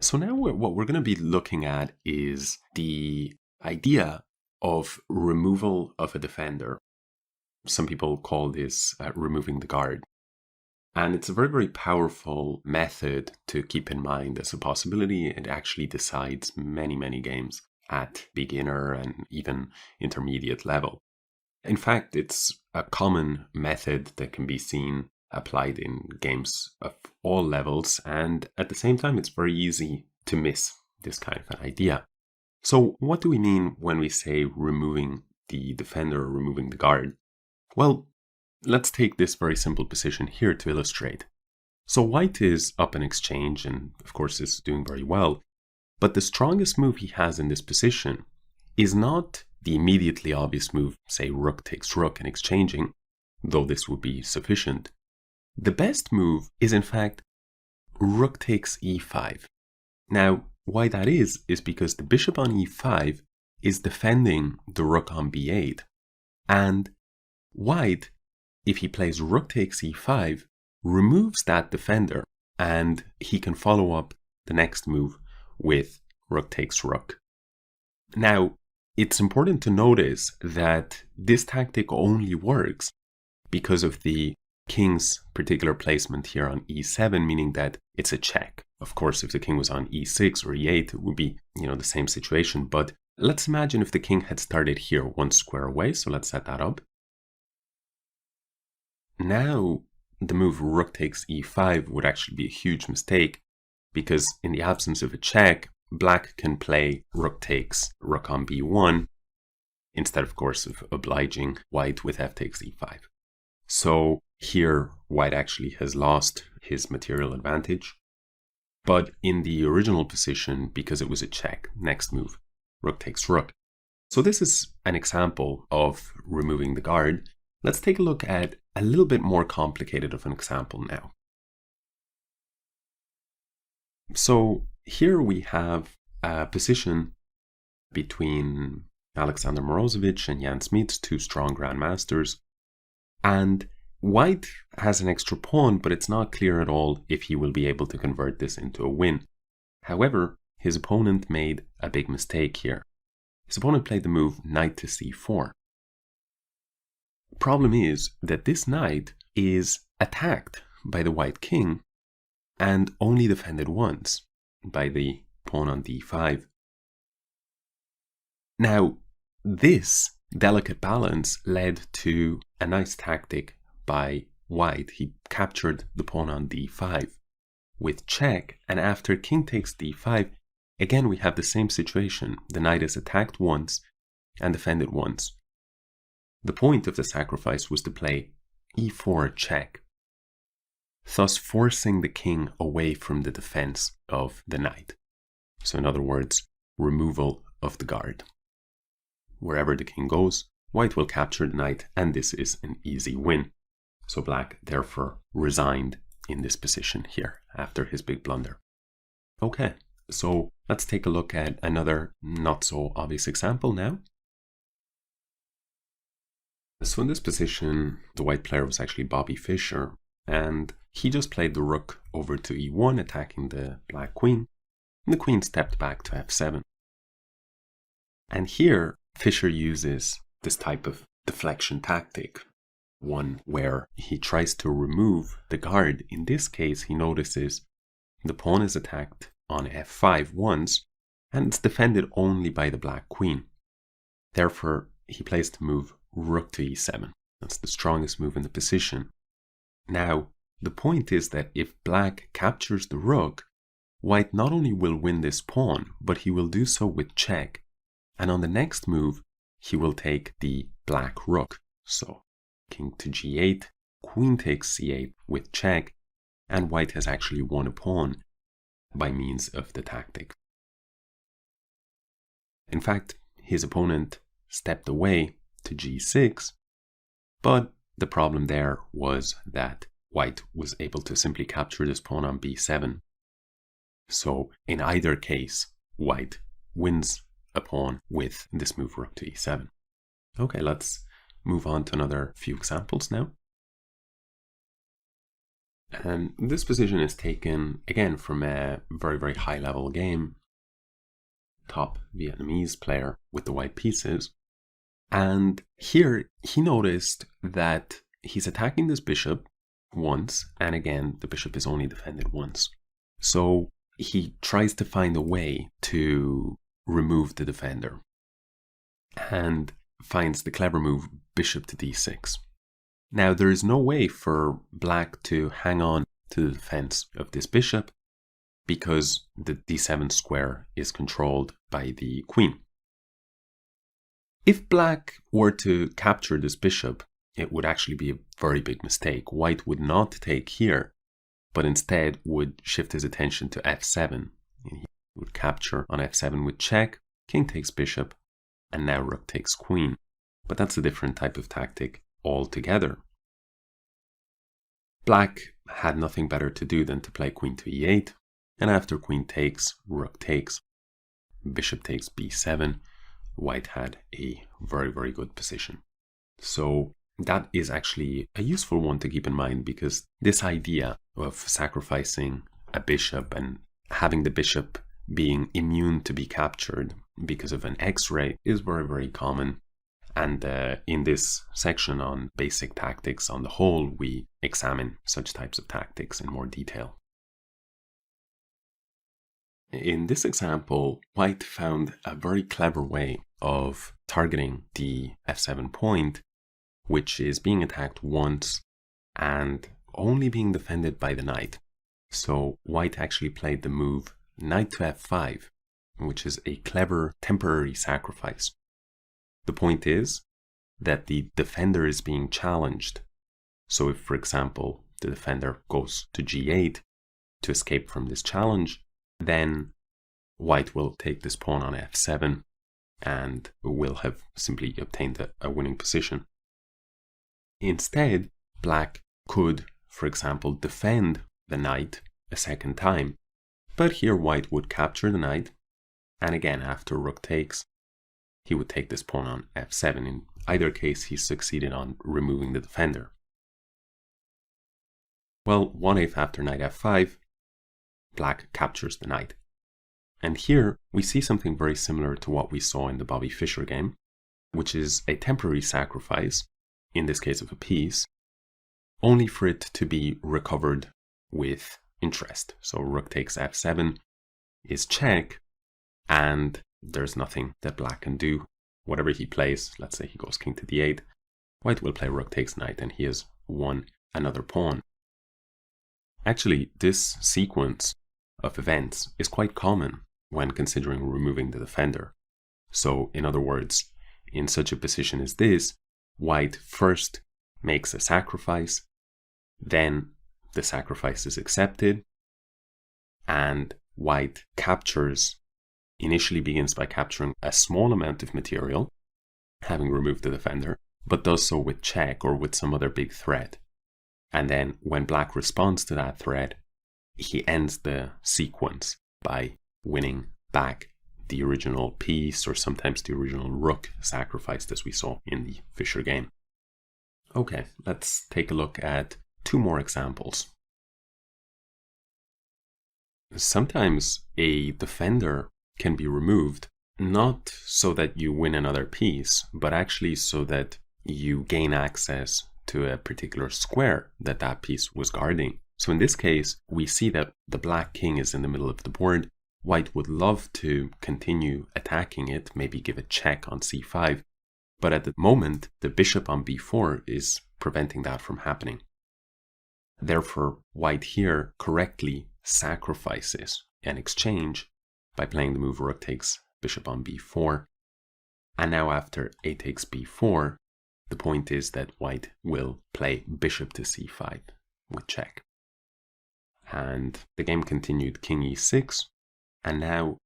So now what we're going to be looking at is the idea of removal of a defender. Some people call this removing the guard. And it's a very, very powerful method to keep in mind as a possibility. It actually decides many, many games at beginner and even intermediate level. In fact, it's a common method that can be seen applied in games of all levels, and at the same time, it's very easy to miss this kind of an idea. So what do we mean when we say removing the defender or removing the guard? Well, let's take this very simple position here to illustrate. So white is up in exchange and of course is doing very well, but the strongest move he has in this position is not the immediately obvious move, say rook takes rook and exchanging, though this would be sufficient. The best move is in fact rook takes e5. Now, why that is because the bishop on e5 is defending the rook on b8. And white, if he plays rook takes e5, removes that defender and he can follow up the next move with rook takes rook. Now, it's important to notice that this tactic only works because of the king's particular placement here on e7, meaning that it's a check. Of course, if the king was on e6 or e8, it would be, the same situation. But let's imagine if the king had started here one square away. So let's set that up. Now, the move rook takes e5 would actually be a huge mistake because in the absence of a check, black can play rook takes rook on b1 instead, of course, of obliging white with f takes e5. So here, white actually has lost his material advantage. But in the original position, because it was a check, next move, rook takes rook. So this is an example of removing the guard. Let's take a look at a little bit more complicated of an example now. So here we have a position between Alexander Morozevich and Jan Smits, two strong grandmasters. And white has an extra pawn, but it's not clear at all if he will be able to convert this into a win. However, his opponent made a big mistake here. His opponent played the move knight to c4. The problem is that this knight is attacked by the white king and only defended once by the pawn on d5. Now, this delicate balance led to a nice tactic by white. He captured the pawn on d5 with check, and after king takes d5, again we have the same situation. The knight is attacked once and defended once. The point of the sacrifice was to play e4 check, thus forcing the king away from the defense of the knight. So in other words, removal of the guard. Wherever the king goes, white will capture the knight, and this is an easy win. So black therefore resigned in this position here after his big blunder. Okay, so let's take a look at another not so obvious example now. So in this position, the white player was actually Bobby Fischer, and he just played the rook over to e1, attacking the black queen, and the queen stepped back to f7. And here, Fischer uses this type of deflection tactic, one where he tries to remove the guard. In this case, he notices the pawn is attacked on f5 once, and it's defended only by the black queen. Therefore, he plays the move rook to e7. That's the strongest move in the position. Now, the point is that if black captures the rook, white not only will win this pawn, but he will do so with check. And on the next move, he will take the black rook. So king to g8, queen takes c8 with check, and white has actually won a pawn by means of the tactic. In fact, his opponent stepped away to g6, but the problem there was that white was able to simply capture this pawn on b7. So in either case, white wins a pawn with this move rook to e7. Okay, let's move on to another few examples now. And this position is taken, again, from a very, very high-level game. Top Vietnamese player with the white pieces. And here, he noticed that he's attacking this bishop once, and again, the bishop is only defended once. So he tries to find a way to remove the defender and finds the clever move bishop to d6. Now, there is no way for black to hang on to the defense of this bishop because the d7 square is controlled by the queen. If black were to capture this bishop, it would actually be a very big mistake. White would not take here, but instead would shift his attention to f7. He would capture on f7 with check, king takes bishop, and now rook takes queen. But that's a different type of tactic altogether. Black had nothing better to do than to play queen to e8, and after queen takes, rook takes, bishop takes b7, white had a very, very good position. So that is actually a useful one to keep in mind, because this idea of sacrificing a bishop and having the bishop being immune to be captured because of an X-ray is very, very common. And in this section on basic tactics on the whole, we examine such types of tactics in more detail. In this example, white found a very clever way of targeting the f7 point, which is being attacked once and only being defended by the knight. So white actually played the move knight to f5, which is a clever temporary sacrifice. The point is that the defender is being challenged. So if, for example, the defender goes to g8 to escape from this challenge, then white will take this pawn on f7 and will have simply obtained a winning position. Instead, black could, for example, defend the knight a second time, but here white would capture the knight, and again after rook takes, he would take this pawn on f7. In either case, he succeeded on removing the defender. Well, 1/8 after knight f5, black captures the knight. And here we see something very similar to what we saw in the Bobby Fischer game, which is a temporary sacrifice, in this case of a piece, only for it to be recovered with interest. So rook takes f7 is check, and there's nothing that black can do. Whatever he plays, let's say he goes king to d8, white will play rook takes knight, and he has won another pawn. Actually, this sequence of events is quite common when considering removing the defender. So, in other words, in such a position as this, white first makes a sacrifice, then the sacrifice is accepted, and white initially begins by capturing a small amount of material, having removed the defender, but does so with check or with some other big threat. And then when black responds to that threat, he ends the sequence by winning back the original piece, or sometimes the original rook sacrificed, as we saw in the Fischer game. Okay, let's take a look at two more examples. Sometimes a defender can be removed, not so that you win another piece, but actually so that you gain access to a particular square that that piece was guarding. So in this case, we see that the black king is in the middle of the board. White would love to continue attacking it, maybe give a check on c5, but at the moment, the bishop on b4 is preventing that from happening. Therefore, white here correctly sacrifices an exchange by playing the move rook takes bishop on b4. And now after a takes b4, the point is that white will play bishop to c5 with check. And the game continued king e6, and now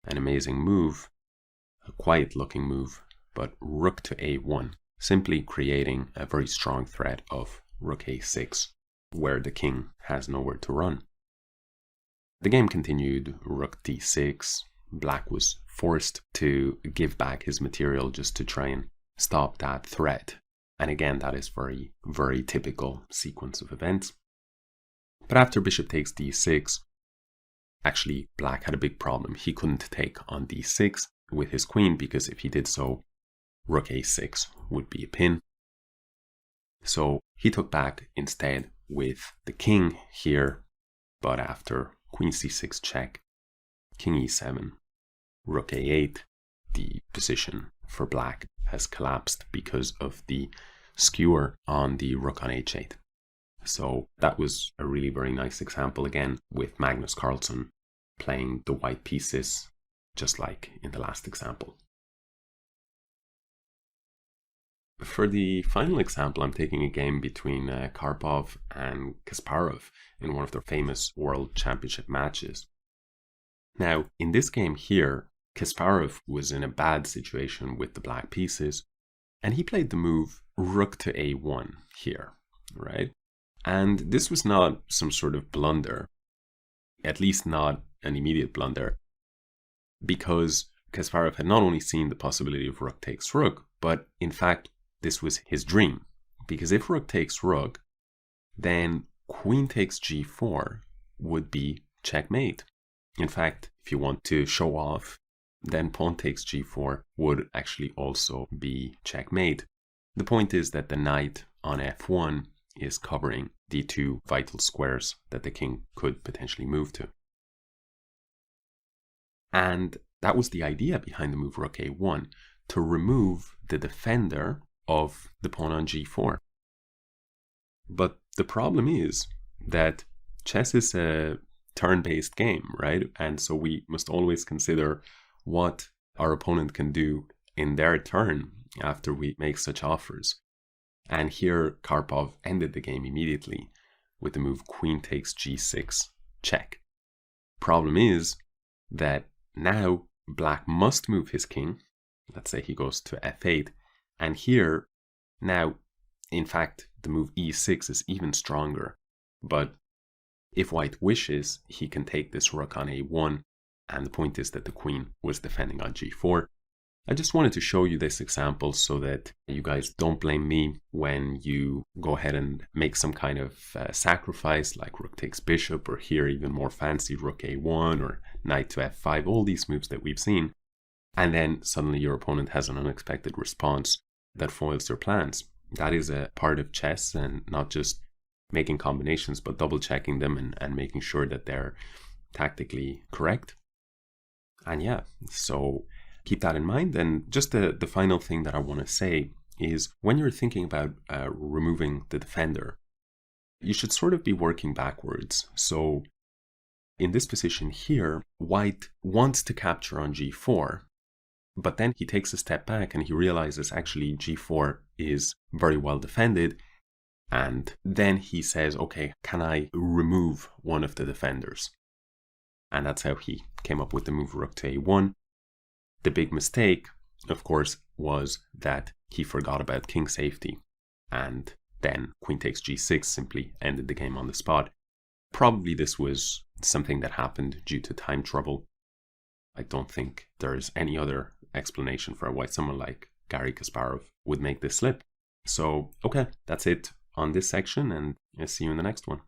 an amazing move, a quiet looking move, but rook to a1, simply creating a very strong threat of rook a6, where the king has nowhere to run. The game continued rook d6, black was forced to give back his material just to try and stop that threat. And again, that is very, very typical sequence of events. But after bishop takes d6, actually black had a big problem. He couldn't take on d6 with his queen, because if he did so, rook a6 would be a pin. So he took back instead with the king here, but after queen c6 check, king e7, rook a8, the position for black has collapsed because of the skewer on the rook on h8. So that was a really very nice example, again, with Magnus Carlsen playing the white pieces, just like in the last example. For the final example, I'm taking a game between Karpov and Kasparov in one of their famous World Championship matches. Now, in this game here, Kasparov was in a bad situation with the black pieces, and he played the move rook to a1 here, right? And this was not some sort of blunder, at least not an immediate blunder, because Kasparov had not only seen the possibility of rook takes rook, but in fact, this was his dream. Because if rook takes rook, then queen takes g4 would be checkmate. In fact, if you want to show off, then pawn takes g4 would actually also be checkmate. The point is that the knight on f1 is covering the two vital squares that the king could potentially move to. And that was the idea behind the move rook a1, to remove the defender of the pawn on g4. But the problem is that chess is a turn-based game, right? And so we must always consider what our opponent can do in their turn after we make such offers. And here Karpov ended the game immediately with the move queen takes g6 check. Problem is that now black must move his king. Let's say he goes to f8. And here, now, in fact, the move e6 is even stronger. But if white wishes, he can take this rook on a1. And the point is that the queen was defending on g4. I just wanted to show you this example so that you guys don't blame me when you go ahead and make some kind of sacrifice, like rook takes bishop, or here even more fancy rook a1 or knight to f5, all these moves that we've seen. And then suddenly your opponent has an unexpected response that foils your plans. That is a part of chess, and not just making combinations, but double checking them and making sure that they're tactically correct. And yeah, so keep that in mind. And just the final thing that I want to say is, when you're thinking about removing the defender, you should sort of be working backwards. So in this position here, white wants to capture on g4, but then he takes a step back and he realizes actually g4 is very well defended. And then he says, okay, can I remove one of the defenders? And that's how he came up with the move rook to a1. The big mistake, of course, was that he forgot about king safety. And then queen takes g6 simply ended the game on the spot. Probably this was something that happened due to time trouble. I don't think there's any other explanation for why someone like Garry Kasparov would make this slip. So, okay, that's it on this section, and I'll see you in the next one.